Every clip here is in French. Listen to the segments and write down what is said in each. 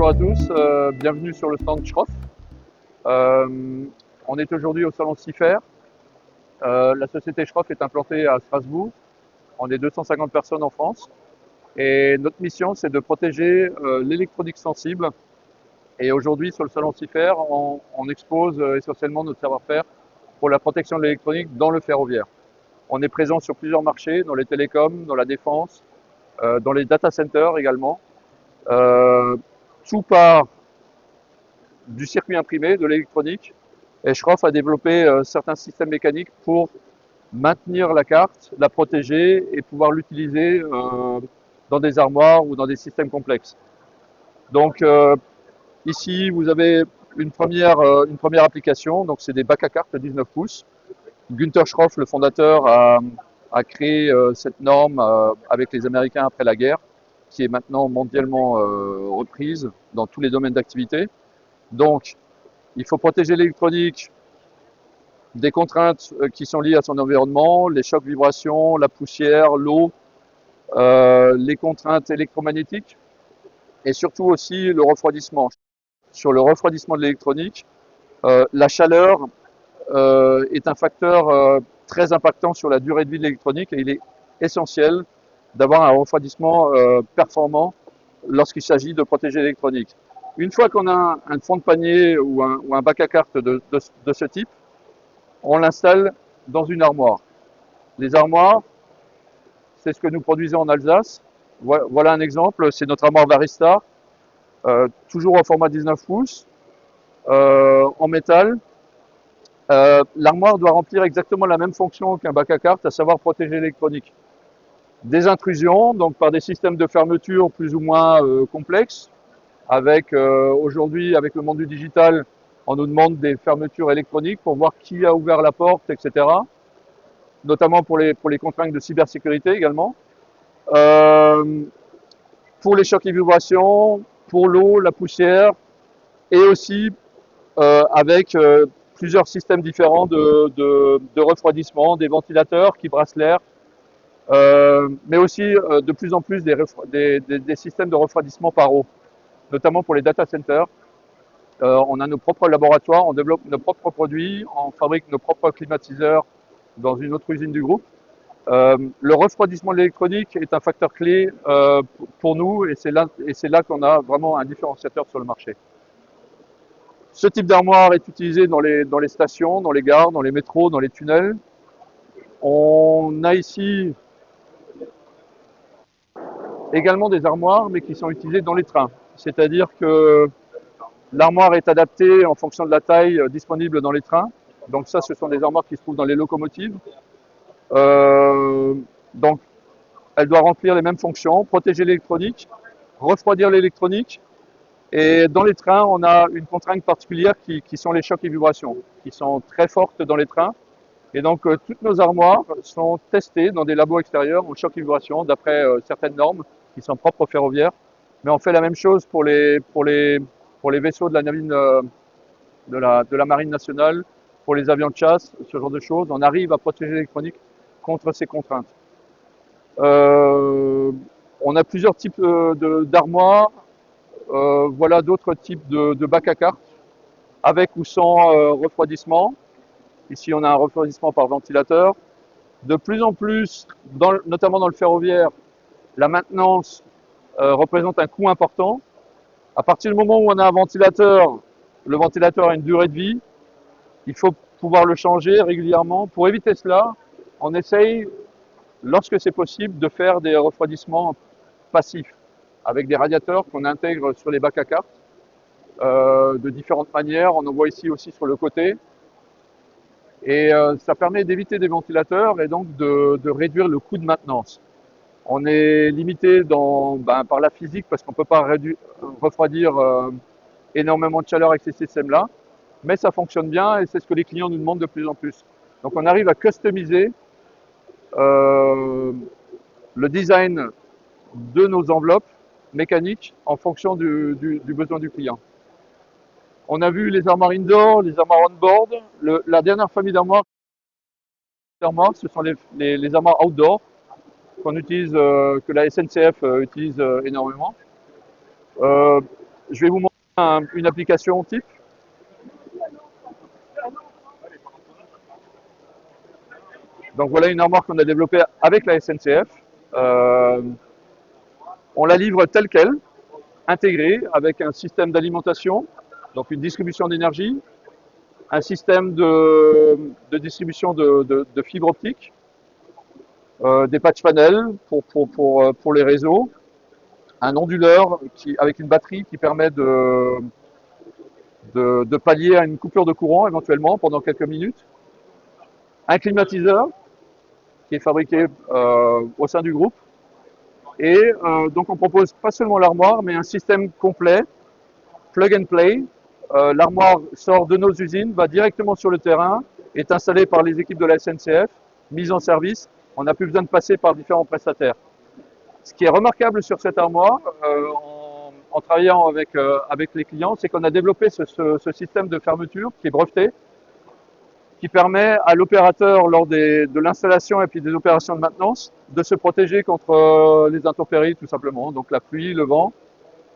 à tous, bienvenue sur le stand Schroff. On est aujourd'hui au salon CIFER. La société Schroff est implantée à Strasbourg. On est 250 personnes en France. Et notre mission, c'est de protéger l'électronique sensible. Et aujourd'hui, sur le salon CIFER, on expose essentiellement notre savoir-faire pour la protection de l'électronique dans le ferroviaire. On est présent sur plusieurs marchés, dans les télécoms, dans la défense, dans les data centers également. Tout part du circuit imprimé, de l'électronique. Et Schroff a développé certains systèmes mécaniques pour maintenir la carte, la protéger et pouvoir l'utiliser dans des armoires ou dans des systèmes complexes. Donc ici, vous avez une première application, donc c'est des bacs à cartes 19 pouces. Günter Schroff, le fondateur, a créé cette norme avec les Américains après la guerre, qui est maintenant mondialement reprise dans tous les domaines d'activité. Donc, il faut protéger l'électronique des contraintes qui sont liées à son environnement, les chocs, vibrations, la poussière, l'eau, les contraintes électromagnétiques et surtout aussi le refroidissement. Sur le refroidissement de l'électronique, la chaleur est un facteur très impactant sur la durée de vie de l'électronique et il est essentiel d'avoir un refroidissement performant lorsqu'il s'agit de protéger l'électronique. Une fois qu'on a un fond de panier ou un bac à cartes de ce type, on l'installe dans une armoire. Les armoires, c'est ce que nous produisons en Alsace. Voilà un exemple, c'est notre armoire Varista, toujours au format 19 pouces, en métal. L'armoire doit remplir exactement la même fonction qu'un bac à cartes, à savoir protéger l'électronique des intrusions, donc par des systèmes de fermeture plus ou moins complexes. Avec aujourd'hui, avec le monde du digital, on nous demande des fermetures électroniques pour voir qui a ouvert la porte, etc. Notamment pour les contraintes de cybersécurité également. Pour les chocs et vibrations, pour l'eau, la poussière, et aussi avec plusieurs systèmes différents de refroidissement, des ventilateurs qui brassent l'air, mais aussi de plus en plus des systèmes de refroidissement par eau, notamment pour les data centers. On a nos propres laboratoires, on développe nos propres produits, on fabrique nos propres climatiseurs dans une autre usine du groupe. Le refroidissement de l'électronique est un facteur clé pour nous et c'est là qu'on a vraiment un différenciateur sur le marché. Ce type d'armoire est utilisé dans les stations, dans les gares, dans les métros, dans les tunnels. On a ici également des armoires, mais qui sont utilisées dans les trains. C'est-à-dire que l'armoire est adaptée en fonction de la taille disponible dans les trains. Donc ça, ce sont des armoires qui se trouvent dans les locomotives. Donc, elle doit remplir les mêmes fonctions, protéger l'électronique, refroidir l'électronique. Et dans les trains, on a une contrainte particulière qui sont les chocs et vibrations, qui sont très fortes dans les trains. Et donc, toutes nos armoires sont testées dans des labos extérieurs en chocs et vibrations d'après certaines normes qui sont propres aux ferroviaires. Mais on fait la même chose pour les vaisseaux de la marine, de la marine nationale, pour les avions de chasse, ce genre de choses. On arrive à protéger l'électronique contre ces contraintes. On a plusieurs types d'armoires. Voilà d'autres types de bacs à cartes, avec ou sans refroidissement. Ici, on a un refroidissement par ventilateur. De plus en plus, notamment dans le ferroviaire, la maintenance représente un coût important. À partir du moment où on a un ventilateur, le ventilateur a une durée de vie. Il faut pouvoir le changer régulièrement. Pour éviter cela, on essaye, lorsque c'est possible, de faire des refroidissements passifs avec des radiateurs qu'on intègre sur les bacs à cartes de différentes manières. On en voit ici aussi sur le côté. Et ça permet d'éviter des ventilateurs et donc de réduire le coût de maintenance. On est limité par la physique parce qu'on ne peut pas refroidir énormément de chaleur avec ces systèmes-là, mais ça fonctionne bien et c'est ce que les clients nous demandent de plus en plus. Donc on arrive à customiser le design de nos enveloppes mécaniques en fonction du besoin du client. On a vu les armoires indoor, les armoires on-board. La dernière famille d'armoires, ce sont les armoires outdoor qu'on utilise, que la SNCF utilise énormément. Je vais vous montrer une application type. Donc voilà une armoire qu'on a développée avec la SNCF. Euh, on la livre telle qu'elle, intégrée avec un système d'alimentation, donc une distribution d'énergie, un système de distribution de fibres optiques, des patch panels pour les réseaux, un onduleur avec une batterie qui permet de pallier à une coupure de courant éventuellement pendant quelques minutes, un climatiseur qui est fabriqué au sein du groupe. Et donc on propose pas seulement l'armoire, mais un système complet, plug and play. L'armoire sort de nos usines, va directement sur le terrain, est installée par les équipes de la SNCF, mise en service. On n'a plus besoin de passer par différents prestataires. Ce qui est remarquable sur cette armoire, en travaillant avec les clients, c'est qu'on a développé ce système de fermeture qui est breveté, qui permet à l'opérateur, lors de l'installation et puis des opérations de maintenance, de se protéger contre les intempéries tout simplement, donc la pluie, le vent,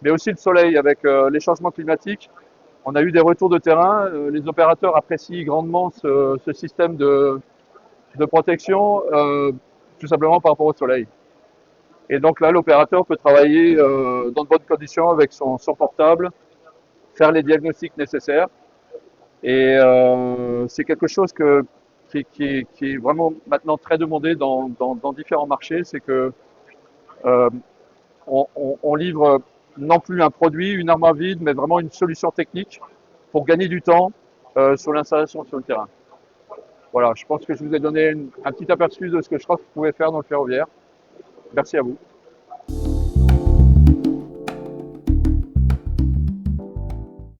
mais aussi le soleil avec les changements climatiques. On a eu des retours de terrain, les opérateurs apprécient grandement ce système de protection, tout simplement par rapport au soleil. Et donc là, l'opérateur peut travailler dans de bonnes conditions avec son portable, faire les diagnostics nécessaires. Et c'est quelque chose qui est vraiment maintenant très demandé dans différents marchés, c'est que euh, on livre non plus un produit, une armoire vide, mais vraiment une solution technique pour gagner du temps sur l'installation sur le terrain. Voilà, je pense que je vous ai donné un petit aperçu de ce que je crois que vous pouvez faire dans le ferroviaire. Merci à vous.